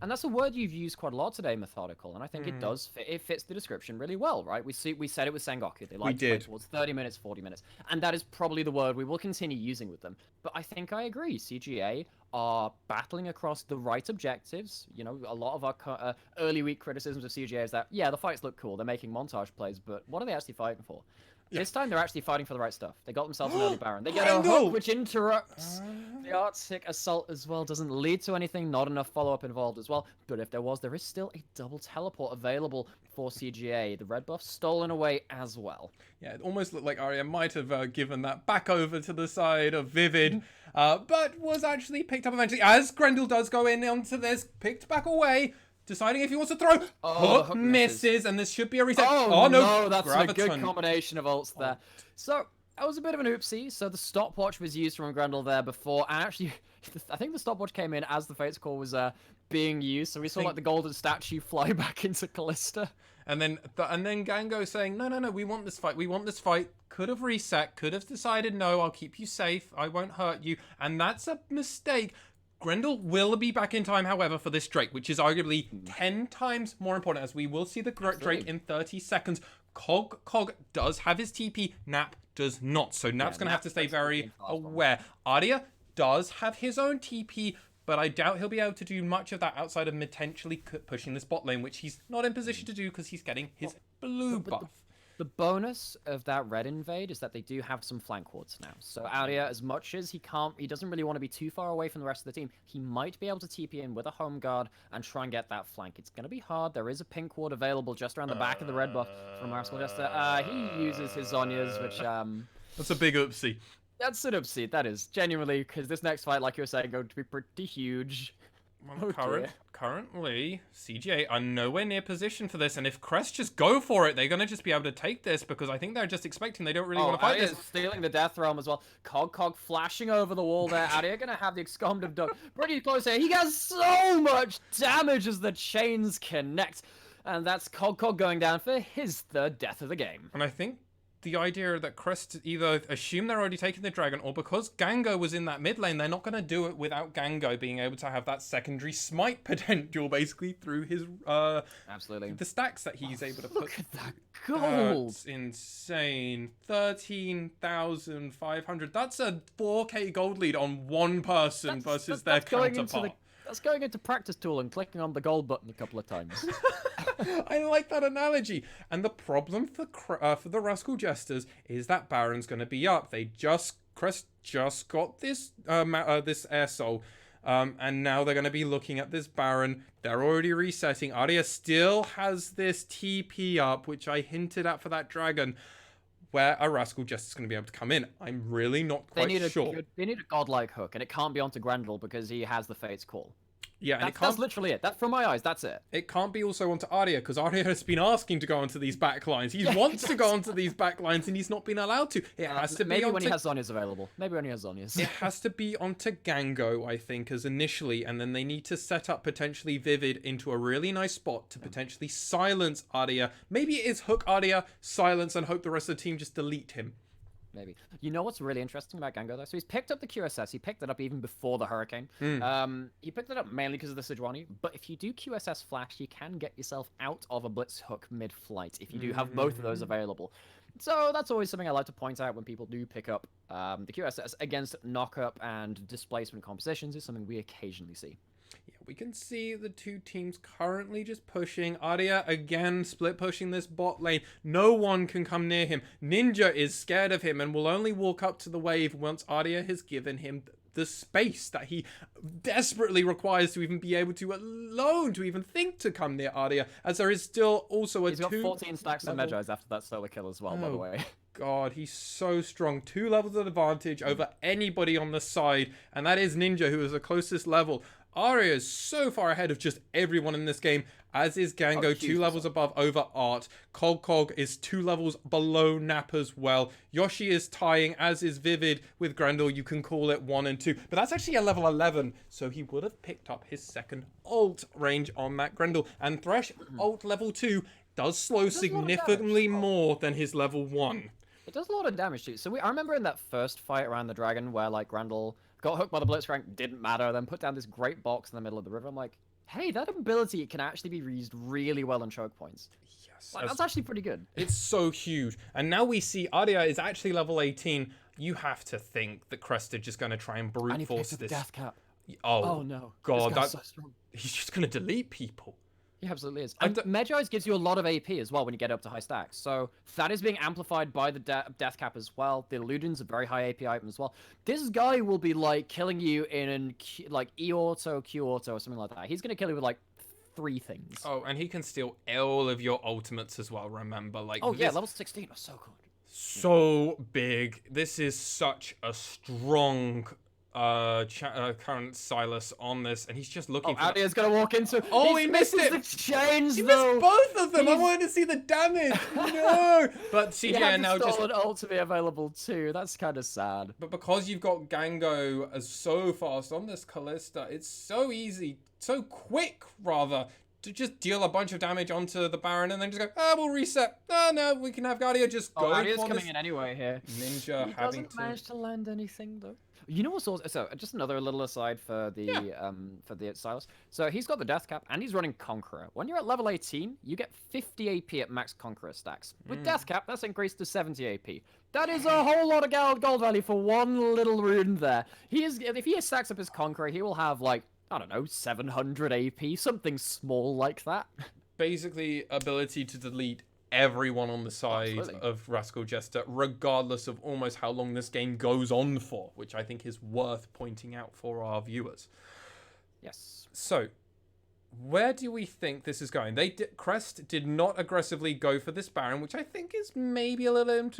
And that's a word you've used quite a lot today, methodical, and I think it fits the description really well, right? We said it with Sengoku. They like to play towards 30 minutes, 40 minutes, and that is probably the word we will continue using with them. But I think I agree. CGA are battling across the right objectives. A lot of our early week criticisms of CGA is that, yeah, the fights look cool, they're making montage plays, but what are they actually fighting for? This time they're actually fighting for the right stuff. They got themselves an early Baron. They get a Grendel! hook which interrupts the Arctic assault as well. Doesn't lead to anything. Not enough follow-up involved as well. But if there was, there is still a double teleport available for CGA. The red buff stolen away as well. Yeah, it almost looked like Arya might have given that back over to the side of Vivid, but was actually picked up eventually, as Grendel does go in onto this, picked back away, deciding if he wants to throw. Hook misses, and this should be a reset. Oh no, that's a good combination of ults there. So, that was a bit of an oopsie. So the stopwatch was used from Grendel there before, and actually, I think the stopwatch came in as the Fate's Call was being used, so we saw like the golden statue fly back into Callista. And then Gango saying, no, we want this fight. Could have reset, could have decided, no, I'll keep you safe, I won't hurt you. And that's a mistake. Grendel will be back in time, however, for this Drake, which is arguably 10 times more important, as we will see the Drake in 30 seconds. Cog does have his TP, Nap does not. So Nap's going to have to stay very aware. Arya does have his own TP, but I doubt he'll be able to do much of that outside of potentially pushing this bot lane, which he's not in position to do because he's getting his blue buff. The bonus of that red invade is that they do have some flank wards now. So Arya, as much as he doesn't really want to be too far away from the rest of the team, he might be able to TP in with a home guard and try and get that flank. It's going to be hard. There is a pink ward available just around the back of the red buff from Rascal Jester. He uses his Zhonya's, which... That's a big oopsie. That's an oopsie, that is. Genuinely, because this next fight, like you were saying, going to be pretty huge. Well, currently, CGA are nowhere near position for this, and if Crest just go for it, they're going to just be able to take this, because I think they're just expecting they don't really want to fight this. Stealing the Death Realm as well. Cog flashing over the wall there. Arya going to have the Excommed of Duck pretty close here. He gets so much damage as the chains connect, and that's Cog going down for his third death of the game. And I think the idea that Crest either assume they're already taking the dragon, or because Gango was in that mid lane, they're not going to do it without Gango being able to have that secondary smite potential, basically, through his absolutely the stacks that he's able to put. Look at that gold! That's insane. 13,500. That's a 4k gold lead on one person versus their counterpart. That's going into practice tool and clicking on the gold button a couple of times. I like that analogy. And the problem for the Rascal Jesters is that Baron's going to be up. Crest just got this this Air Soul, and now they're going to be looking at this Baron. They're already resetting. Arya still has this TP up, which I hinted at for that dragon, where a Rascal Jester's going to be able to come in. I'm really not quite sure. They need a godlike hook, and it can't be onto Grendel because he has the Fate's Call. Yeah, and that's literally it. From my eyes, that's it. It can't be also onto Arya, because Arya has been asking to go onto these back lines. He wants to go onto these back lines, and he's not been allowed to. It has to be maybe when he has Zhonya's available. Maybe when he has Zhonya's. It has to be onto Gango, I think, as initially, and then they need to set up potentially Vivid into a really nice spot to potentially silence Arya. Maybe it is hook Arya, silence, and hope the rest of the team just delete him. Maybe. You know what's really interesting about Gango, though? So he's picked up the QSS. He picked it up even before the Hurricane. He picked it up mainly because of the Sejuani. But if you do QSS Flash, you can get yourself out of a Blitz hook mid-flight if you do have both of those available. So that's always something I like to point out when people do pick up the QSS against knock-up and displacement compositions is something we occasionally see. Yeah, we can see the two teams currently just pushing. Arya, again, split pushing this bot lane. No one can come near him. Ninja is scared of him and will only walk up to the wave once Arya has given him the space that he desperately requires to even be able to even think to come near Arya, as there is still also He's got 14 stacks of Medjais after that solo kill as well, by the way. God, he's so strong. 2 levels of advantage over anybody on the side, and that is Ninja, who is the closest level. Arya is so far ahead of just everyone in this game, as is Gango, 2 levels above over Art. Cog is 2 levels below Nap as well. Yoshi is tying, as is Vivid with Grendel. You can call it 1 and 2, but that's actually a level 11, so he would have picked up his second ult range on that Grendel. And Thresh, ult level 2, does slow significantly more than his level 1. It does a lot of damage too. So I remember in that first fight around the dragon where like Grendel got hooked by the Blitzcrank, didn't matter, then put down this great box in the middle of the river. I'm like, hey, that ability can actually be used really well on choke points. Yes. Like, that's actually pretty good. It's so huge. And now we see Arya is actually level 18. You have to think that Crest are just going to try and brute force this. Death cap. Oh no. God, that's so strong. He's just going to delete people. He absolutely is. And Medjai's gives you a lot of AP as well when you get up to high stacks. So that is being amplified by the death cap as well. The Eludin's a very high AP item as well. This guy will be like killing you in like E auto, Q auto, or something like that. He's gonna kill you with like 3 things. Oh, and he can steal all of your ultimates as well. Remember, like yeah, level 16 was so good. So big. This is such a strong current Silas on this, and he's just looking. Oh, Adia's gonna walk into. Oh, he missed it. The chains, he though. missed both of them. I wanted to see the damage. No, but CGA now just an ult to be available too. That's kind of sad. But because you've got Gango as so fast on this Callista, it's so easy, so quick rather, to just deal a bunch of damage onto the Baron and then just go, we'll reset. No, we can have Guardia just go. Adia's coming in anyway here. Ninja he having doesn't manage to land anything though. You know what's also, so just another little aside for the Silas. So he's got the death cap and he's running Conqueror. When you're at level 18, you get 50 AP at max Conqueror stacks. With death cap, that's increased to 70 AP. That is a whole lot of gold value for one little rune there. If he stacks up his Conqueror, he will have like, I don't know, 700 AP, something small like that. Basically, ability to delete everyone on the side of Rascal Jester, regardless of almost how long this game goes on for, which I think is worth pointing out for our viewers. Yes. So, where do we think this is going? Crest did not aggressively go for this Baron, which I think is maybe a little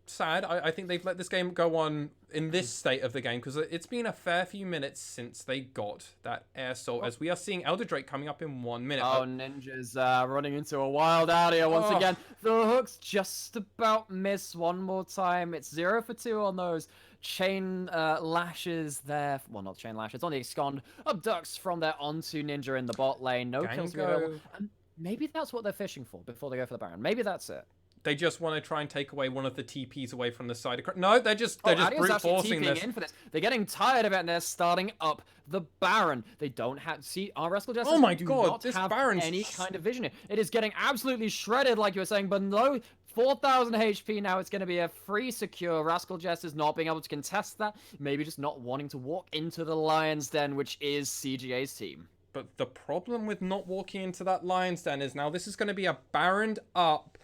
sad. I think they've let this game go on in this state of the game because it's been a fair few minutes since they got that air assault, as we are seeing Elder Drake coming up in 1 minute. Oh, Ninja's running into a wild area once again. The hooks just about miss one more time. It's 0 for 2 on those chain lashes there. Well, not chain lashes, on the Escond. Abducts from there onto Ninja in the bot lane. No kills available. And maybe that's what they're fishing for before they go for the Baron. Maybe that's it. They just want to try and take away one of the TPs away from the side of Crest. No, they're just brute forcing this. In for this. They're getting tired of it and they're starting up the Baron. They don't have our Rascal Jester. Oh my god, this Baron's any kind of vision. It is getting absolutely shredded, like you were saying, but no. 4,000 HP now. It's going to be a free secure. Rascal Jester's not being able to contest that. Maybe just not wanting to walk into the Lion's Den, which is CGA's team. But the problem with not walking into that Lion's Den is now this is going to be a Baroned up,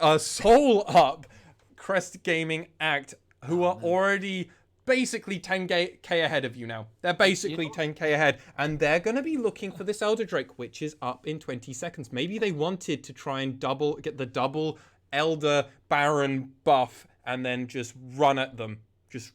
a soul up Crest Gaming act who are already basically 10k ahead of you now. They're basically 10k ahead, and they're going to be looking for this Elder Drake, which is up in 20 seconds. Maybe they wanted to try and get the double Elder Baron buff and then just run at them.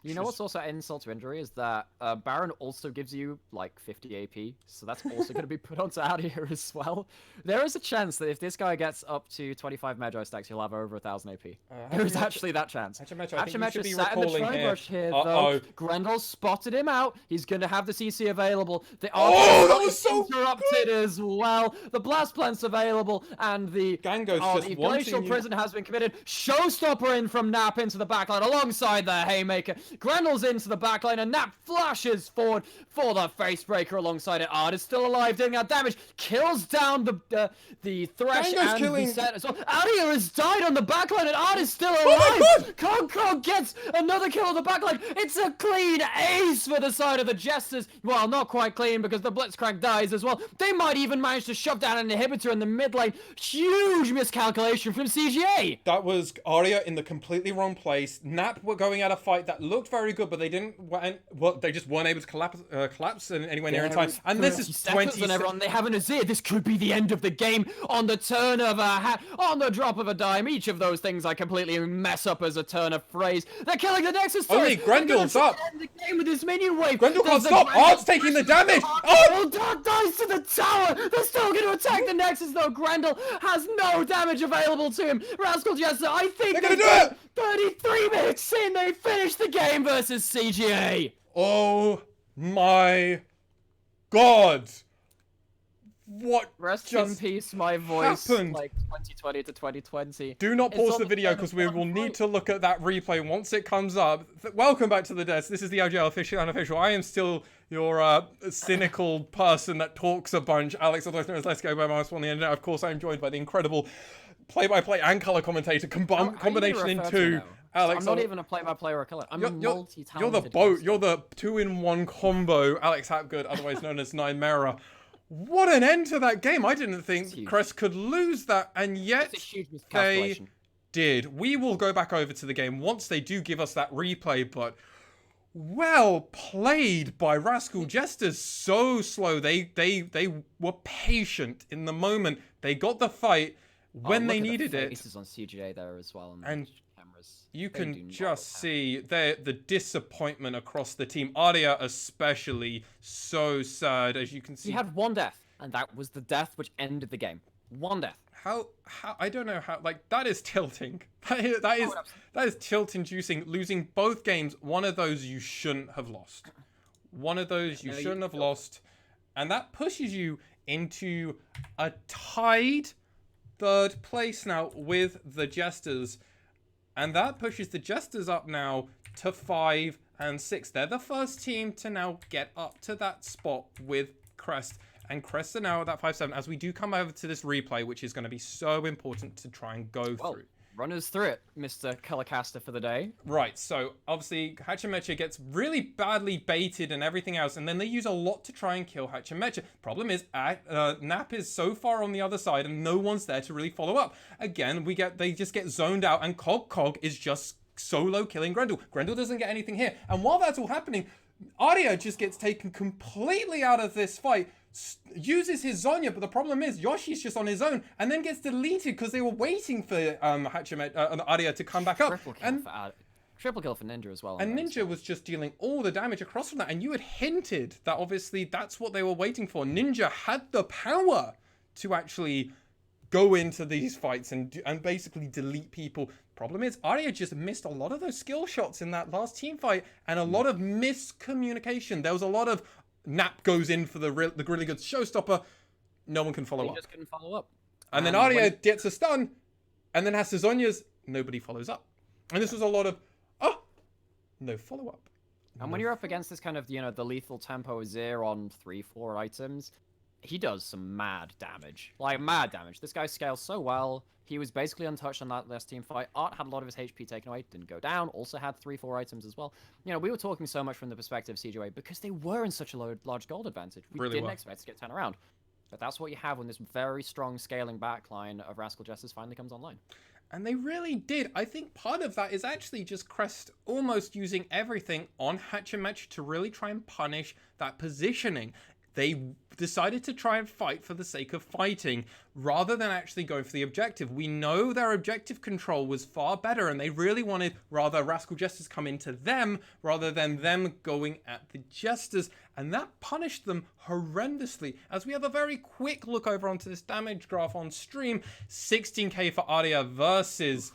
You know what's also insult to injury is that Baron also gives you like 50 AP, so that's also going to be put onto Adia as well. There is a chance that if this guy gets up to 25 Magi stacks, he'll have over 1,000 AP. There is actually that chance. Hatchet is sat in the tri-brush here, though. Grendel spotted him out. He's going to have the CC available. The that was so interrupted as well. The blast plant's available, and the Gango's glacial prison has been committed. Showstopper in from Nap into the backline alongside the Haymaker. Grendel's into the backline, and Nap flashes forward for the Facebreaker alongside it. Ard is still alive, doing that damage. Kills down the Thresh and the Set as well. Adia has died on the backline, and Ard is still alive. Concord gets another kill on the backline. It's a clean ace for the side of the Jesters. Well, not quite clean because the Blitzcrank dies as well. They might even manage to shove down an inhibitor in the mid lane. Huge miscalculation from CGA. That was Arya in the completely wrong place. Nap were going at a fight that looked very good, but they didn't. Well, they just weren't able to collapse anywhere near in time. And this is 20 on everyone. They have an Azir. This could be the end of the game on the turn of a hat, on the drop of a dime. Each of those things I completely mess up as a turn of phrase. They're killing the Nexus. Only Grendel's up. End the game with his minion wave. Grendel can't stop. Ard's taking the damage. Ard dies to the tower. They're still going to attack the Nexus though. Grendel has no damage available to him. Rascal Jester, I think they're going to do it. 33 minutes in, they finished the game versus CGA. Oh my god. What Rest in peace, my voice. Happened? Like 2020 to 2020. Do not pause the video because we will need to look at that replay once it comes up. Welcome back to the desk. This is the LJL Official Unofficial. I am still your cynical person that talks a bunch. Alex, otherwise known as Let's Go by Mouse on the internet. Of course, I'm joined by the incredible play-by-play and color commentator combination in two. Alex, I'm not even a play-by-play or a color. I'm a multi-talented You're the 2-in-1 combo. Alex Hapgood, otherwise known as Nine Mera. What an end to that game. I didn't It's think huge. Crest could lose that, and yet It's a huge they miscalculation. did. We will go back over to the game once they do give us that replay, but well played by Rascal Jesters. So slow. They were patient in the moment. They got the fight when they needed it. Faces on CGA there as well, And the cameras. You They do can not just look see the disappointment across the team. Arya especially, so sad, as you can see. He had one death, and that was the death which ended the game. One death. How I don't know how, like, that is tilting. That is tilt inducing. Losing both games, one of those you shouldn't have lost. One of those you shouldn't have lost. And that pushes you into a tied third place now with the Jesters. And that pushes the Jesters up now to 5 and 6. They're the first team to now get up to that spot with Crest. And Crest are now at that 5-7 as we do come over to this replay, which is going to be so important to try and go through. Run us through it, Mr. Colorcaster for the day. Right, so obviously Hachimecha gets really badly baited and everything else, and then they use a lot to try and kill Hachimecha. Problem is, Nap is so far on the other side and no one's there to really follow up. Again, they just get zoned out, and Cog is just solo killing Grendel. Grendel doesn't get anything here, and while that's all happening, Arya just gets taken completely out of this fight, uses his Zonya, but the problem is Yoshi's just on his own and then gets deleted because they were waiting for Arya to come back up. Triple kill for Ninja as well. And Ninja was just dealing all the damage across from that, and you had hinted that obviously that's what they were waiting for. Ninja had the power to actually go into these fights and basically delete people. Problem is, Arya just missed a lot of those skill shots in that last team fight, and a lot of miscommunication. There was a lot of Nap goes in for the really good showstopper. No one can follow up. He just couldn't follow up. And then Arya gets a stun, and then has the Zonias. Nobody follows up. And this was a lot of, no follow up. And when you're up against this kind of, the lethal tempo Azir on 3-4 items, he does some mad damage. Like, mad damage. This guy scales so well. He was basically untouched on that last team fight. Art had a lot of his HP taken away, didn't go down, also had 3-4 items as well. We were talking so much from the perspective of CGA because they were in such a large gold advantage. We didn't expect to get turned around. But that's what you have when this very strong scaling backline of Rascal Jesters finally comes online. And they really did. I think part of that is actually just Crest almost using everything on Hachimecha to really try and punish that positioning. They decided to try and fight for the sake of fighting rather than actually going for the objective. We know their objective control was far better, and they really wanted rather Rascal Jesters come into them rather than them going at the Jesters, and that punished them horrendously. As we have a very quick look over onto this damage graph on stream, 16k for Arya versus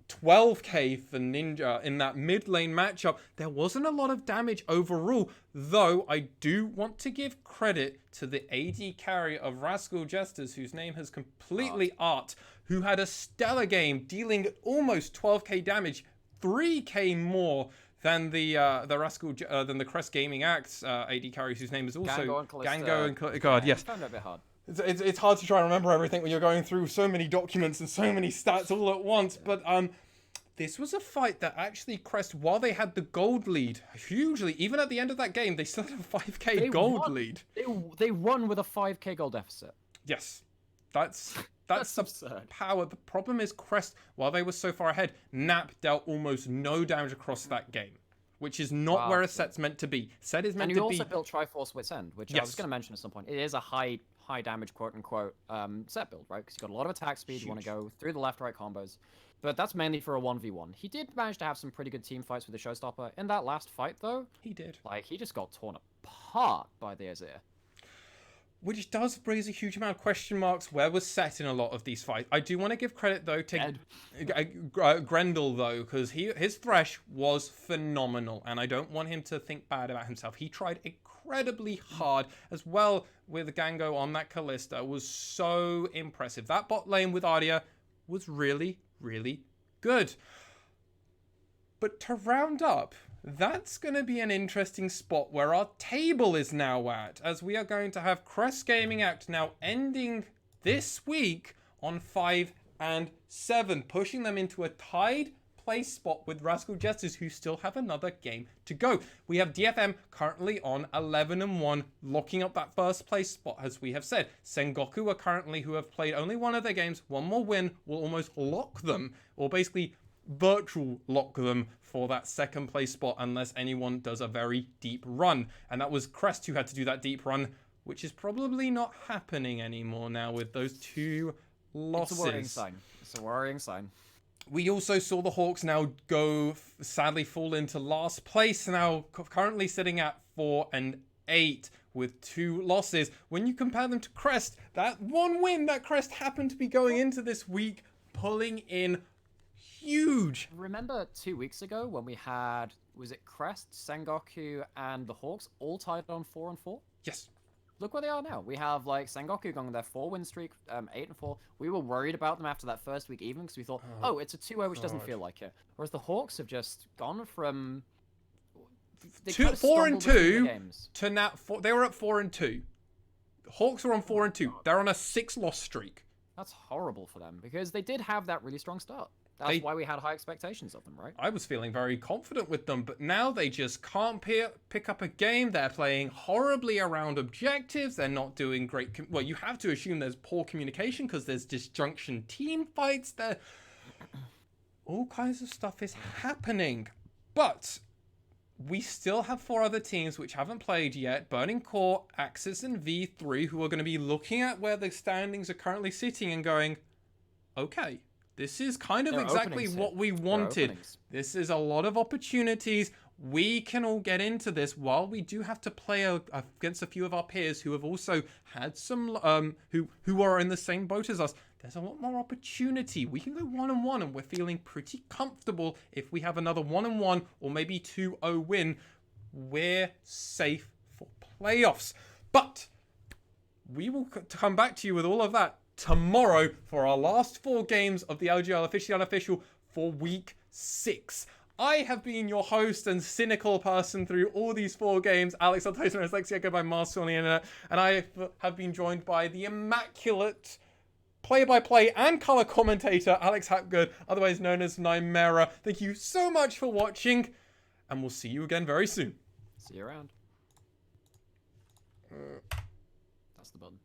12k for Ninja in that mid lane matchup. There wasn't a lot of damage overall, though I do want to give credit to the AD carry of Rascal Jesters, whose name has completely Art, who had a stellar game, dealing almost 12k damage, 3k more than the Crest Gaming Acts AD carry, whose name is also Gango and God. Yes. I found it a bit hard. It's hard to try and remember everything when you're going through so many documents and so many stats all at once. But this was a fight that actually Crest, while they had the gold lead hugely, even at the end of that game, they still had a 5k gold lead. They won with a 5k gold deficit. Yes, that's absurd. Power. The problem is Crest, while they were so far ahead, Nap dealt almost no damage across that game, which is not where a set's meant to be. Set is meant to be. And you also built Triforce Wit's End, which I was going to mention at some point. It is a high damage, quote unquote, set build, right? Because you've got a lot of attack speed. You want to go through the left-right combos. But that's mainly for a 1v1. He did manage to have some pretty good team fights with the Showstopper. In that last fight, though, he did. Like, he just got torn apart by the Azir. Which does raise a huge amount of question marks. Where was Set in a lot of these fights? I do want to give credit, though, to Grendel, though, because his Thresh was phenomenal, and I don't want him to think bad about himself. He tried incredibly hard, as well with Gango on that Kalista. Was so impressive. That bot lane with Arya was really, really good. But to round up, that's going to be an interesting spot where our table is now at, as we are going to have Crest Gaming Act now ending this week on 5 and 7, pushing them into a tied place spot with Rascal Jesters, who still have another game to go. We have DFM currently on 11-1, locking up that first place spot, as we have said. Sengoku are currently, who have played only one of their games, one more win will almost lock them, or basically virtual lock them for that second place spot, unless anyone does a very deep run. And that was Crest who had to do that deep run, which is probably not happening anymore now with those 2 losses. It's a worrying sign. It's a worrying sign. We also saw the Hawks now sadly fall into last place, now currently sitting at 4-8 with 2 losses. When you compare them to Crest, that one win that Crest happened to be going into this week, pulling in huge. Remember 2 weeks ago when we had, was it Crest, Sengoku, and the Hawks all tied on 4-4? Yes. Look where they are now. We have like Sengoku going on their 4-win streak, 8-4. We were worried about them after that first week even because we thought, oh, it's a 2-0, which doesn't feel like it. Whereas the Hawks have just gone from 4-2 to now. They were at 4-2. Hawks are on 4-2. They're on a 6-loss streak. That's horrible for them because they did have that really strong start. That's why we had high expectations of them, right? I was feeling very confident with them, but now they just can't pick up a game. They're playing horribly around objectives. They're not doing great. Well, you have to assume there's poor communication because there's disjunction team fights. All kinds of stuff is happening. But we still have 4 other teams which haven't played yet. Burning Core, Axis, and V3, who are going to be looking at where the standings are currently sitting and going, okay, this is kind of exactly what we wanted. This is a lot of opportunities. We can all get into this while we do have to play against a few of our peers who have also had some, who are in the same boat as us. There's a lot more opportunity. We can go 1-1 and we're feeling pretty comfortable. If we have another 1-1 or maybe 2-0 win, we're safe for playoffs. But we will come back to you with all of that tomorrow for our last 4 games of the LJL Official Unofficial for week 6. I have been your host and cynical person through all these 4 games, Alex Altoson and Lexia, go by Marcel on the internet, and I have been joined by the immaculate play-by-play and color commentator, Alex Hapgood, otherwise known as Nymera. Thank you so much for watching, and we'll see you again very soon. See you around. That's the button.